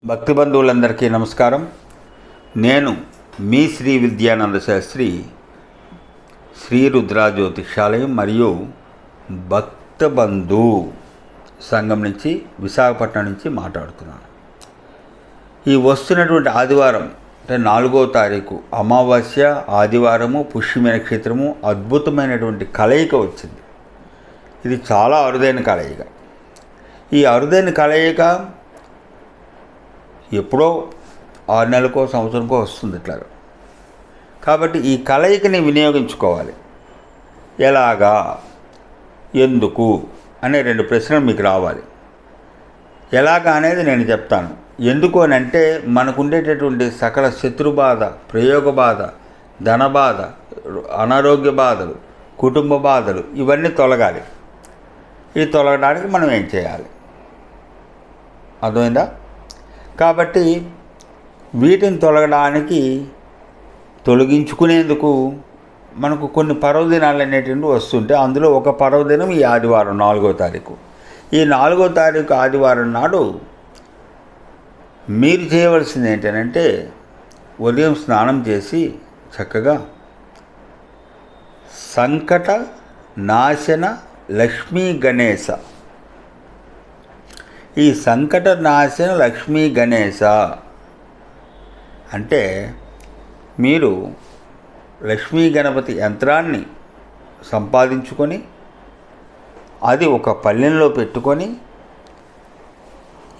భక్తి బంధువులందరికీ నమస్కారం. నేను మీ శ్రీ విద్యానంద శాస్త్రి, శ్రీ రుద్ర జ్యోతిషాలయం మరియు భక్త బంధు సంఘం నుంచి, విశాఖపట్నం నుంచి మాట్లాడుతున్నాను. ఈ వస్తున్నటువంటి ఆదివారం అంటే 4వ తారీఖు అమావాస్య, ఆదివారము, పుష్యమి నక్షత్రము అద్భుతమైనటువంటి కలయిక వచ్చింది. ఇది చాలా అరుదైన కలయిక. ఈ అరుదైన కలయిక ఎప్పుడో 6 నెలలకో సంవత్సరంకో వస్తుంది ఇట్లా. కాబట్టి ఈ కలయికని వినియోగించుకోవాలి. ఎలాగా, ఎందుకు అనే 2 ప్రశ్నలు మీకు రావాలి. ఎలాగా అనేది నేను చెప్తాను. ఎందుకు అని అంటే మనకుండేటటువంటి సకల శత్రుబాధ, ప్రయోగ బాధ, ధన బాధ, అనారోగ్య బాధలు, కుటుంబ బాధలు ఇవన్నీ తొలగాలి. ఈ తొలగడానికి మనం ఏం చేయాలి, అర్థమైందా? కాబట్టి వీటిని తొలగించుకునేందుకు మనకు కొన్ని పర్వదినాలు అనేటువంటివి వస్తుంటే, అందులో ఒక పర్వదినం ఈ ఆదివారం 4వ తారీఖు. ఈ 4వ తారీఖు ఆదివారం నాడు మీరు చేయవలసింది ఏంటంటే, ఉదయం స్నానం చేసి చక్కగా సంకట నాశన లక్ష్మీ గణేశ, ఈ సంకట నాశన లక్ష్మీ గణేశ అంటే మీరు లక్ష్మీ గణపతి యంత్రాన్ని సంపాదించుకొని అది ఒక పళ్ళెంలో పెట్టుకొని,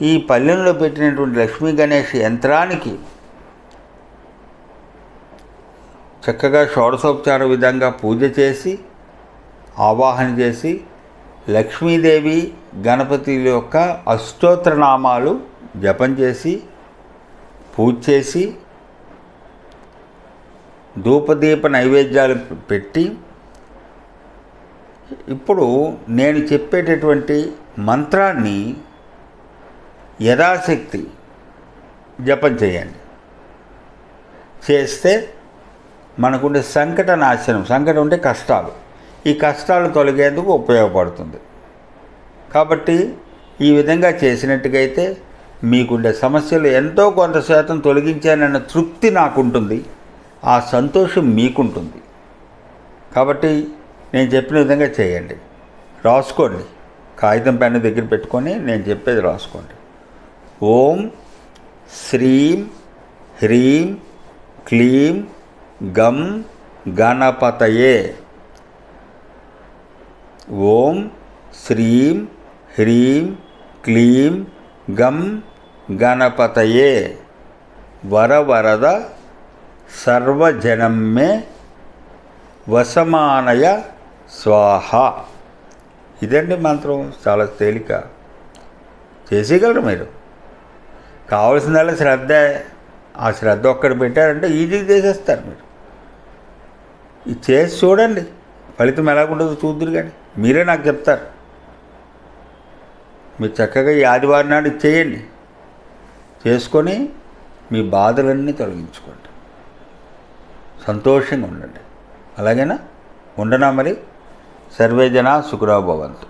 ఈ పళ్ళెంలో పెట్టినటువంటి లక్ష్మీ గణేష్ యంత్రానికి చక్కగా షోడశోపచార విధంగా పూజ చేసి, ఆవాహన చేసి, లక్ష్మీదేవి గణపతి యొక్క అష్టోత్తర నామాలు జపం చేసి, పూజ చేసి, ధూపదీప నైవేద్యాలు పెట్టి, ఇప్పుడు నేను చెప్పేటటువంటి మంత్రాన్ని యథాశక్తి జపం చేయండి. చేస్తే మనకుండే సంకట నాశనం, సంకటం ఉంటే కష్టాలు, ఈ కష్టాలు తొలగేందుకు ఉపయోగపడుతుంది. కాబట్టి ఈ విధంగా చేసినట్టుగైతే మీకుండే సమస్యలు ఎంతో కొంత శాతం తొలగించానన్న తృప్తి నాకుంటుంది, ఆ సంతోషం మీకుంటుంది. కాబట్టి నేను చెప్పిన విధంగా చేయండి. రాసుకోండి, కాగితం పెన్ను దగ్గర పెట్టుకొని నేను చెప్పేది రాసుకోండి. ఓం శ్రీం హ్రీం క్లీం గం గణపతయే. ఓం శ్రీం హ్రీం క్లీం గం గణపతయే వరవరద సర్వజనమ్మే వసమానయ స్వాహ. ఇదండి మంత్రం. చాలా తేలిక, చేసేయగలరు మీరు. కావాల్సిందల్లా శ్రద్ధ. ఆ శ్రద్ధ ఒక్కటి పెట్టారంటే ఈజీగా చేసేస్తారు మీరు. ఇది చేసి చూడండి, ఫలితం ఎలాగుంటుందో చూద్దురు. కానీ మీరే నాకు చెప్తారు. మీరు చక్కగా ఈ ఆదివారం నాడు చేయండి, చేసుకొని మీ బాధలన్నీ తొలగించుకోండి, సంతోషంగా ఉండండి. అలాగేనా? ఉండనా మరి? సర్వే జనా సుఖినో భవంతు.